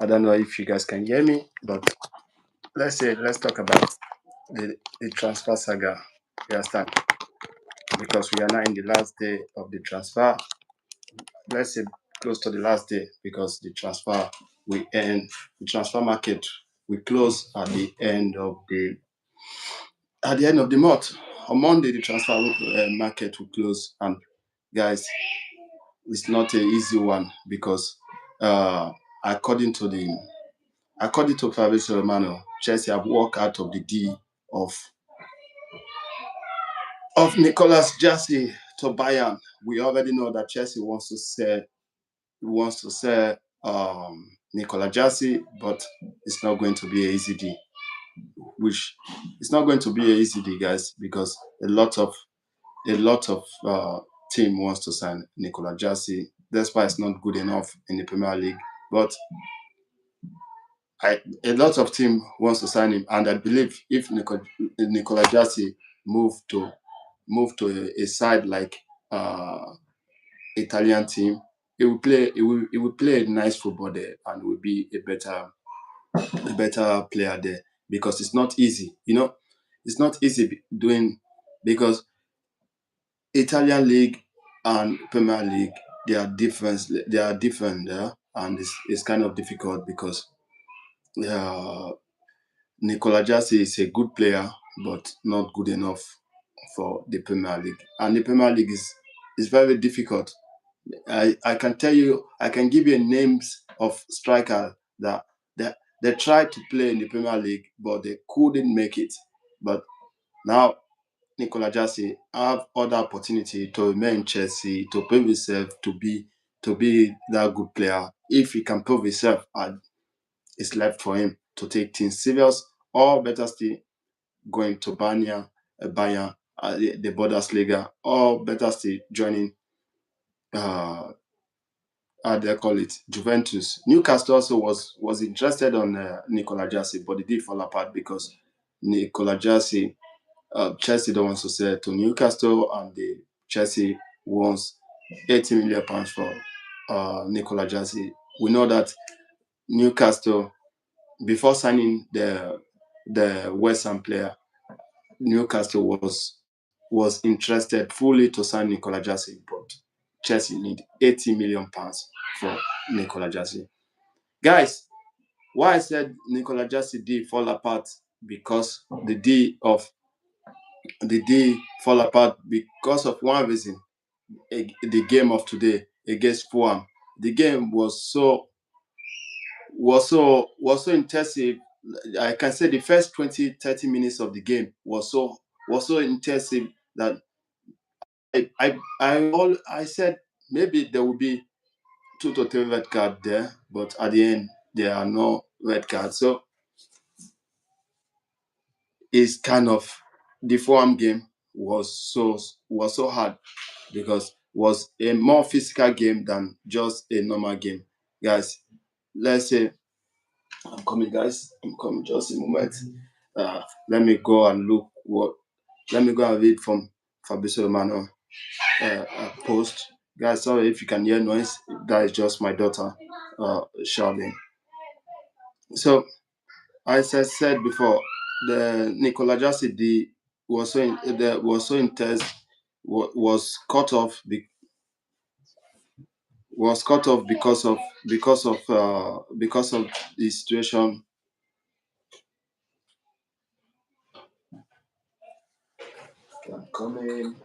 I don't know if you guys can hear me, but let's talk about the transfer saga. You understand? Because we are now in the last day of the transfer. Let's say close to the last day because the transfer market we close at the end of the month. On Monday, the transfer market will close, and guys, it's not an easy one because uh, according to the according to Fabrizio Romano, Chelsea have walked out of the deal of Nicolas Jackson to Bayern. We already know that Chelsea wants to sell Nicolas Jackson, but it's not going to be an easy deal. Which it's not going to be an easy deal, guys, because a lot of team wants to sign Nicolas Jackson. That's why it's not good enough in the Premier League. But a lot of team wants to sign him, and I believe if Nicolas Jackson move to a side like uh, Italian team, he will play a nice football there and will be a better player there because it's not easy. It's not easy doing because Italian league and Premier League they are different there, and it's kind of difficult because uh, Nicola Jassy is a good player, but not good enough for the Premier League. And the Premier League is very difficult. I can tell you, I can give you names of strikers that they tried to play in the Premier League, but they couldn't make it. But now Nicola Jassy have other opportunity to remain in Chelsea to prove himself to be that good player. If he can prove himself, it's left for him to take things serious, or better still, going to Bayern, the Bundesliga, or better still, joining, uh, how do they call it, Juventus. Newcastle also was interested on Nicola Jassy, but it did fall apart because Nicola Jassy, Chelsea don't want to sell to Newcastle, and the Chelsea wants £80 million for Nicola Jassy. We know that Newcastle, before signing the West Ham player, Newcastle was interested fully to sign Nicola Jassy, but Chelsea need £80 million for Nicola Jassy. Guys, why I said Nicola Jassy did fall apart because the deal fall apart because of one reason. The game of today against Fulham, the game was so intensive. I can say the first 20-30 minutes of the game was so intensive that I said maybe there will be 2 to 3 red cards there, but at the end there are no red cards. So it's kind of the Fulham game was so hard because was a more physical game than just a normal game. Guys, let's say I'm coming, guys. I'm coming just a moment. Let me go and let me go and read from Fabrizio Romano post. Guys, sorry if you can hear noise. That is just my daughter shouting. So, as I said before, the Nicola Jassi was so intense, was cut off because of the situation. I'm coming.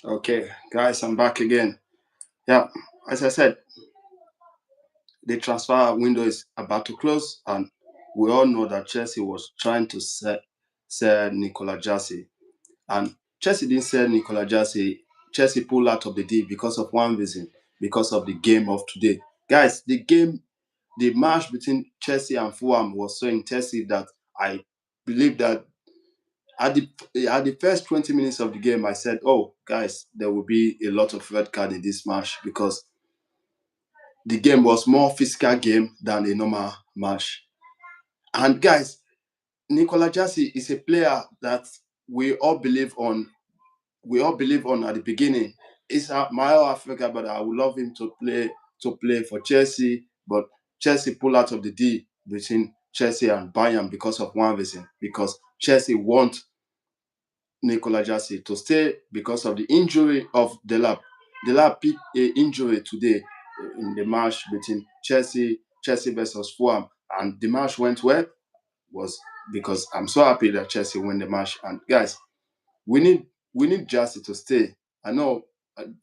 Okay, guys, I'm back again. Yeah, as I said, the transfer window is about to close, and we all know that Chelsea was trying to sell Nicolas Jackson, and Chelsea didn't sell Nicolas Jackson. Chelsea pulled out of the deal because of one reason, because of the game of today. Guys, the match between Chelsea and Fulham was so intensive that I believe that at the first 20 minutes of the game, I said, "Oh, guys, there will be a lot of red card in this match because the game was more physical game than a normal match." And guys, Nicolas Jackson is a player that we all believe on. We all believe on at the beginning. He's my Africa, but I would love him to play for Chelsea. But Chelsea pull out of the deal between Chelsea and Bayern because of one reason. Because Chelsea want Nicolas Jackson to stay because of the injury of Delap. Delap picked an injury today in the match between Chelsea versus Fulham, and the match went well. Was because I'm so happy that Chelsea won the match. And guys, we need we need Jassy to stay. I know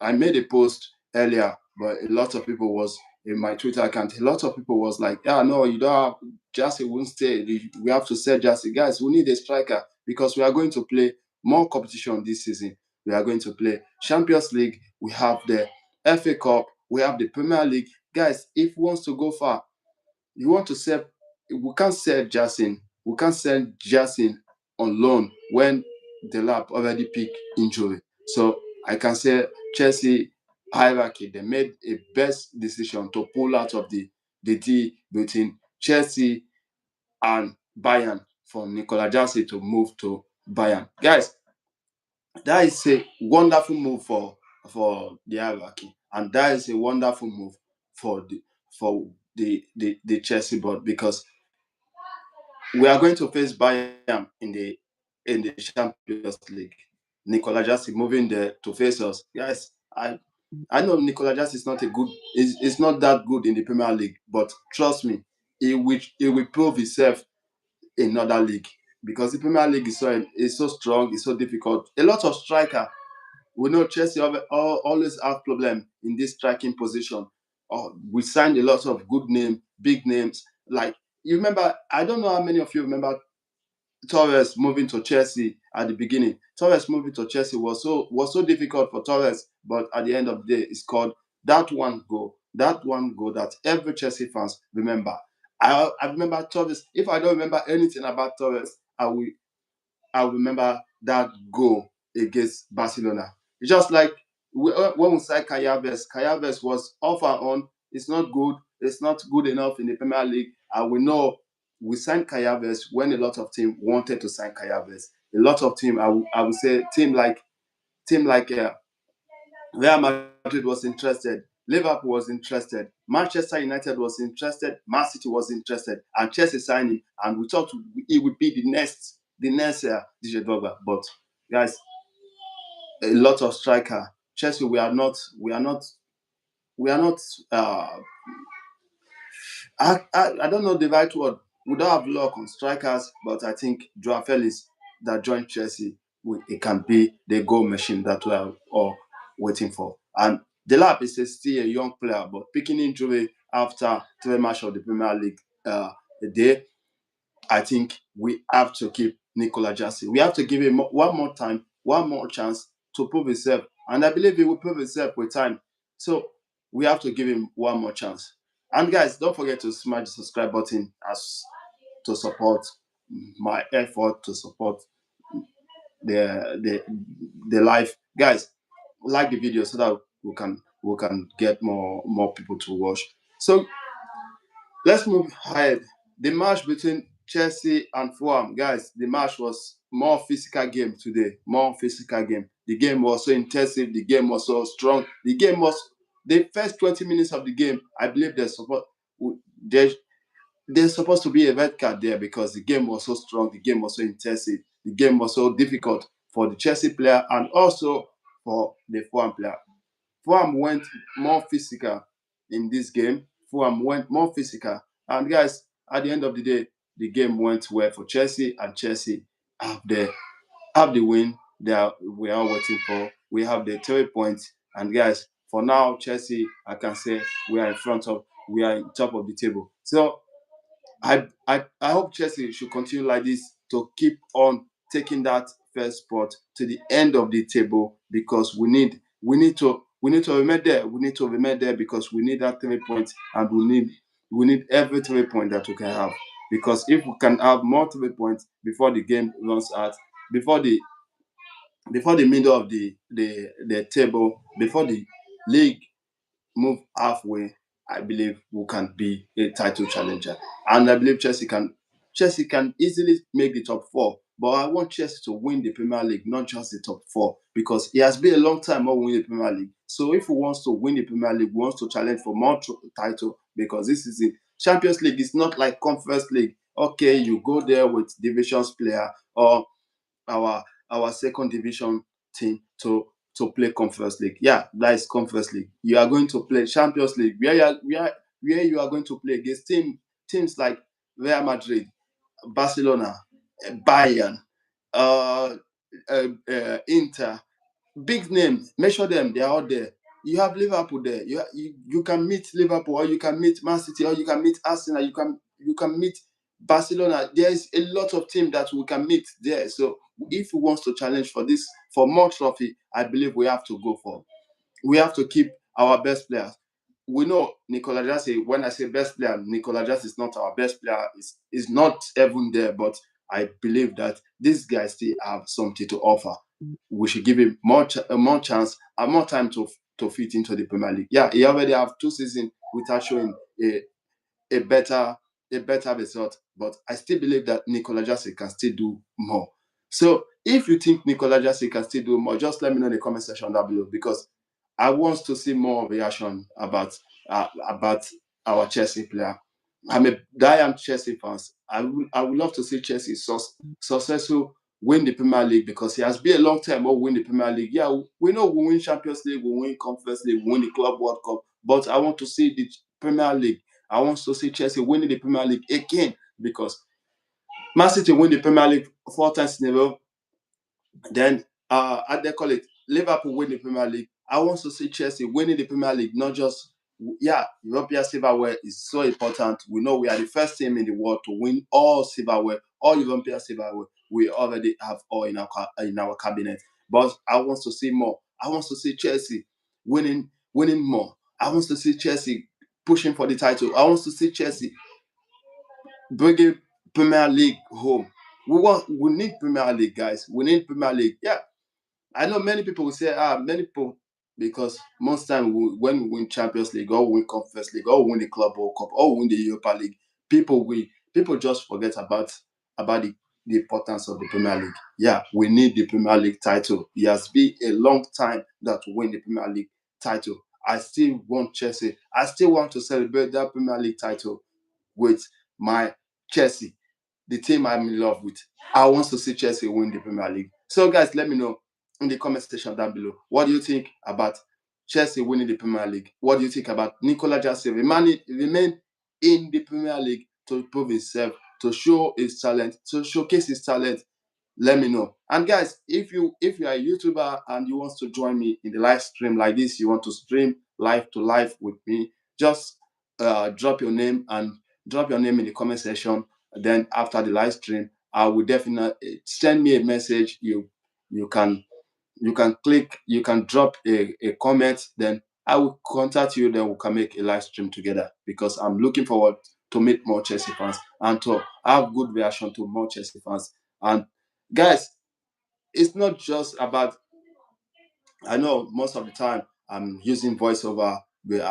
I made a post earlier, but a lot of people was in my Twitter account. A lot of people was like, "Yeah, no, you don't have Jassy won't stay. We have to sell Jassy, guys. We need a striker because we are going to play more competition this season. We are going to play Champions League. We have the FA Cup. We have the Premier League, guys. If we wants to go far, you want to sell. We can't sell Jackson. We can't sell Jackson on loan when the lab already picked injury. So I can say Chelsea hierarchy, they made a best decision to pull out of the deal between Chelsea and Bayern for Nicolas Jackson to move to Bayern. Guys, that is a wonderful move for the hierarchy, and that is a wonderful move for the Chelsea board because we are going to face Bayern in the Champions League. Nicolas Jackson moving there to face us, guys. I know Nicolas Jackson is not a good, is not that good in the Premier League, but trust me, he will prove himself in another league because the Premier League is so strong, it's so difficult. A lot of striker. We know Chelsea always have problem in this striking position. We signed a lot of good name, big names. Like you remember, I don't know how many of you remember Torres moving to Chelsea at the beginning. Torres moving to Chelsea was so difficult for Torres, but at the end of the day, it's called that one goal. That one goal that every Chelsea fans remember. I remember Torres. If I don't remember anything about Torres, I remember that goal against Barcelona. It's just like when we signed Calabres was off and on. It's not good. It's not good enough in the Premier League. And we know we signed Calabres when a lot of teams wanted to sign Calabres. A lot of teams, I would say, team like Real Madrid was interested. Liverpool was interested. Manchester United was interested. Man City was interested, and Chelsea signed him. And we thought he would be the next DJ Drogba. But guys, a lot of striker. Chelsea, we are not. Uh, I don't know the right word. We don't have luck on strikers, but I think Joao Felix that joined Chelsea, it can be the goal machine that we are all waiting for. And Delap is still a young player, but picking injury after 3 matches of the Premier League a day, I think we have to keep Nicolas Jackson. We have to give him one more time, one more chance to prove himself. And I believe he will prove himself with time. So we have to give him one more chance. And guys, don't forget to smash the subscribe button as to support my effort to support the the the life. Guys, like the video so that we can get more people to watch. So let's move ahead. The match between Chelsea and Fulham, guys. The match was more physical game today. More physical game. The game was so intensive. The game was so strong. The first 20 minutes of the game. I believe there there's supposed to be a red card there because the game was so strong. The game was so intensive. The game was so difficult for the Chelsea player and also for the Fulham player. Fulham went more physical in this game. Fulham went more physical. And guys, at the end of the day, the game went well for Chelsea, and Chelsea have the win we are all waiting for. We have the 3 points. And guys, for now, Chelsea, I can say we are in top of the table. So I hope Chelsea should continue like this to keep on taking that first spot to the end of the table, because we need to remain there. We need to remain there because we need that 3 points, and we need every 3 points that we can have. Because if we can have more 3 points before the game runs out, before the middle of the table, before the league move halfway, I believe we can be a title challenger. And I believe Chelsea can easily make the top four. But I want Chelsea to win the Premier League, not just the top four, because it has been a long time not winning the Premier League. So if we want to win the Premier League, we want to challenge for more title, because this is the Champions League. It's not like Conference League. Okay, you go there with divisions player or our second division team to play Conference League. Yeah, that is Conference League. You are going to play Champions League, where you are going to play against teams like Real Madrid, Barcelona, Bayern, uh, Inter, big names. Measure them; they are out there. You have Liverpool there. You can meet Liverpool, or you can meet Man City, or you can meet Arsenal. You can meet Barcelona. There is a lot of teams that we can meet there. So if we want to challenge for more trophy, I believe we have to keep our best players. We know Nicolas Jackson. When I say best player, Nicolas Jackson is not our best player. Is not even there. But I believe that these guys still have something to offer. We should give him more chance and more time to fit into the Premier League. Yeah, he already have 2 seasons without showing a better result. But I still believe that Nicolas Jackson can still do more. So if you think Nicolas Jackson can still do more, just let me know in the comment section down below, because I want to see more reaction about our Chelsea player. I'm a diehard Chelsea fans. I would love to see Chelsea successful win the Premier League, because it has been a long time we win the Premier League. Yeah, we know we win Champions League, we win Conference League, we win the Club World Cup, but I want to see the Premier League. I want to see Chelsea winning the Premier League again, because Man City win the Premier League 4 times in a row. Then, as they call it, Liverpool win the Premier League. I want to see Chelsea winning the Premier League, not just, yeah, European silverware is so important. We know we are the first team in the world to win all silverware, all European silverware. We already have all in our cabinet. But I want to see more. I want to see Chelsea winning more. I want to see Chelsea pushing for the title. I want to see Chelsea bringing Premier League home. We need Premier League, guys. We need Premier League. Yeah, I know many people will say, many people, because most time when we win Champions League, or we win Conference League, or we win the Club World Cup, or we win the Europa League, people just forget about the importance of the Premier League. Yeah, we need the Premier League title. It has been a long time that we win the Premier League title. I still want Chelsea. I still want to celebrate that Premier League title with my Chelsea, the team I'm in love with. I want to see Chelsea win the Premier League. So, guys, let me know in the comment section down below. What do you think about Chelsea winning the Premier League? What do you think about Nicolas Jackson remain in the Premier League to prove himself, to show his talent, to showcase his talent? Let me know. And guys, if you are a YouTuber and you want to join me in the live stream like this, you want to stream live to live with me, just drop your name in the comment section. Then after the live stream, I will definitely send me a message. You can you can drop a comment, then I will contact you, then we can make a live stream together, because I'm looking forward to meet more Chelsea fans and to have good reaction to more Chelsea fans. And guys, it's not just about, I know most of the time I'm using voiceover with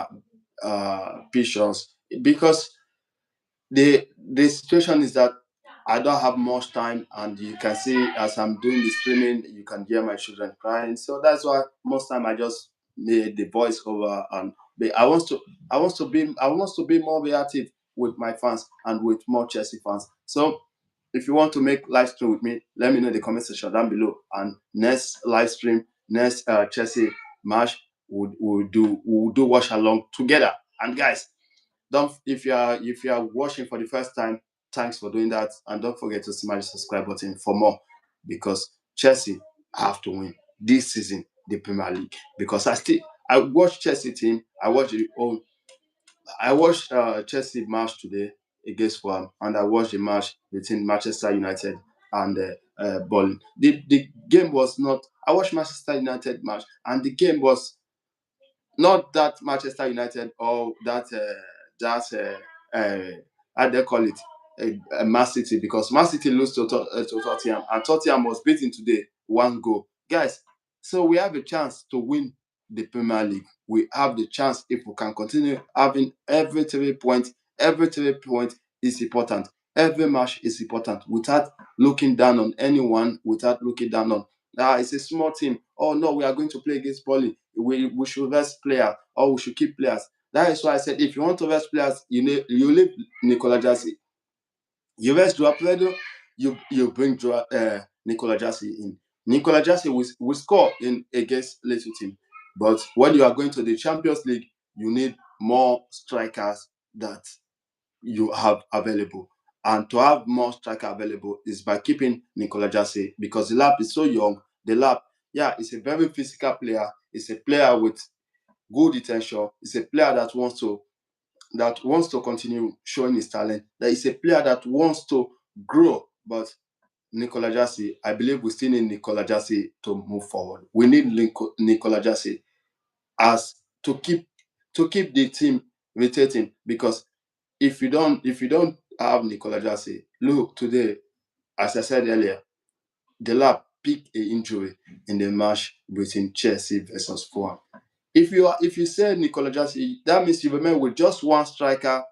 pictures, because the situation is that I don't have much time, and you can see as I'm doing the streaming, you can hear my children crying. So that's why most time I just made the voiceover, and I want to be more reactive with my fans and with more Chelsea fans. So if you want to make live stream with me, let me know in the comment section down below. And next live stream, next Chelsea match, we'll do watch along together. And guys, don't if you are watching for the first time, thanks for doing that, and don't forget to smash the subscribe button for more, because Chelsea have to win this season. the Premier League because I watched Chelsea team. I watched Chelsea match today against Fulham, and I watched the match between Manchester United and Burnley. The game was not. I watched Manchester United match, and the game was not that Manchester United or uh, how they call it Man City because Man City lose to Tottenham and Tottenham was beaten today 1 goal. Guys, so we have a chance to win the Premier League. We have the chance if we can continue having every 3 points. Every 3 points is important. Every match is important without looking down on anyone, without looking down on it's a small team. Oh no, we are going to play against Burnley. We should rest players or we should keep players. That is why I said if you want to rest players, you leave Nicolas Jackson. You rest Joao Pedro, you bring Nicolas Jackson in. Nicolas Jackson will score in against little team. But when you are going to the Champions League, you need more strikers that you have available. And to have more striker available is by keeping Nicolas Jackson because the lap is so young. The lap, yeah, is a very physical player. It's a player with good intention. It's a player that wants to continue showing his talent. That is a player that wants to grow. But Nicolas Jackson, I believe we still need Nicolas Jackson to move forward. We need Nicolas Jackson as to keep the team rotating because if you don't have Nicolas Jackson, look today, as I said earlier, the lab picked an injury in the match between Chelsea versus Fulham. If you say Nicolas Jackson, that means you remain with just one striker,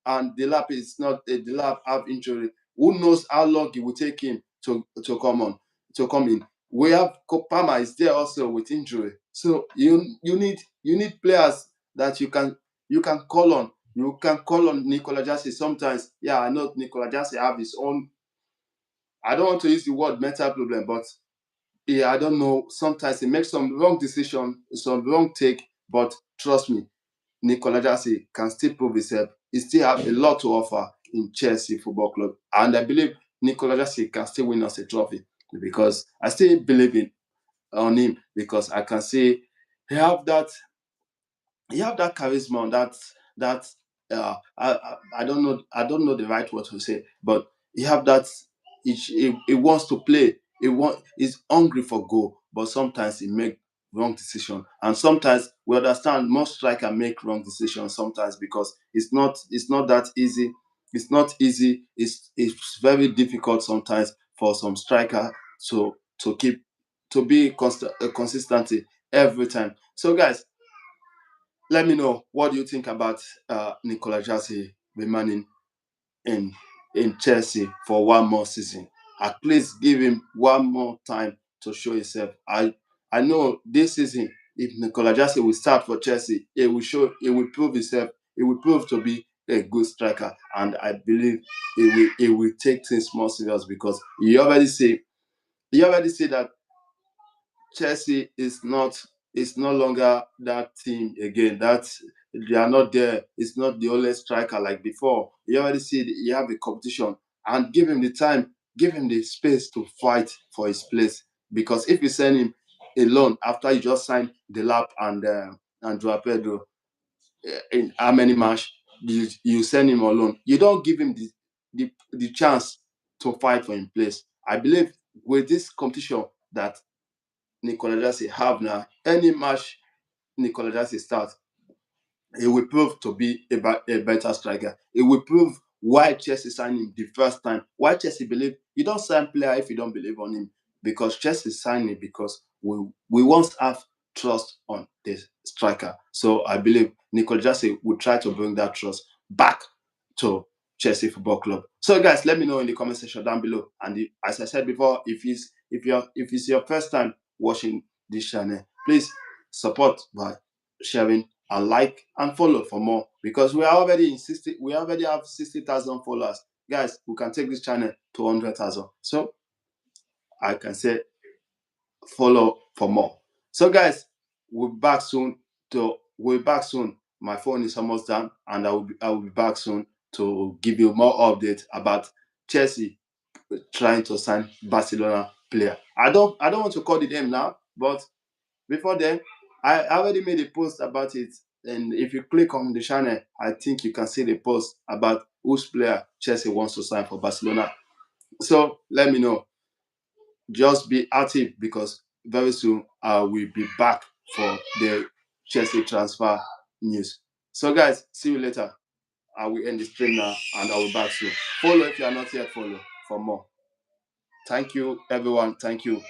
and the lab is not the lab have injury. Who knows how long it will take him to come in? We have Kopama is there also with injury, so you need players that you can call on. You can call on Nicolas Jackson sometimes. Yeah, I know Nicolas Jackson have his own. I don't want to use the word mental problem, but yeah, I don't know. Sometimes he makes some wrong decision, some wrong take. But trust me, Nicolas Jackson can still prove himself. He still have a lot to offer in Chelsea Football Club, and I believe Nicolas Jackson can still win us a trophy because I still believe on him because I can see he have that charisma, that I don't know the right word to say, but he have that. He wants to play. He's hungry for goal, but sometimes he make wrong decision, and sometimes we understand most striker make wrong decisions sometimes because it's not that easy. It's not easy. It's very difficult sometimes for some striker to be consistency every time. So guys, let me know what do you think about Nicolas Jackson remaining in Chelsea for one more season. At least give him one more time to show himself. I know this season if Nicolas Jackson will start for Chelsea, it will prove himself. It will prove to be a good striker, and I believe it will take things more serious because he already say that Chelsea is no longer that team again. That they are not there. It's not the only striker like before. You already see you have a competition and give him the time, give him the space to fight for his place. Because if you send him alone after you just signed the lap and Joao Pedro in how many match you send him alone, you don't give him the chance to fight for his place. I believe with this competition that Nicolas Jackson have now, any match Nicolas Jackson start, he will prove to be a better striker. It will prove why Chelsea signed him the first time. Why Chelsea believe you don't sign player if you don't believe on him. Because Chelsea signed him because we once have trust on this striker. So I believe Nicolas Jackson will try to bring that trust back to Chelsea Football Club. So guys, let me know in the comment section down below. And as I said before, if it's your first time watching this channel, please support by sharing and like and follow for more because we already have 60,000 followers. Guys, we can take this channel to 100,000. So I can say follow for more. So guys, we'll be back soon. My phone is almost done, and I will be back soon to give you more updates about Chelsea trying to sign Barcelona player. I don't want to call the name now, but Before then, I already made a post about it. And if you click on the channel, I think you can see the post about whose player Chelsea wants to sign for Barcelona. So let me know. Just be active because very soon I will be back for the Chelsea transfer news. So guys, see you later. I will end the stream now and I will back soon. Follow if you are not yet follow for more. Thank you everyone. Thank you.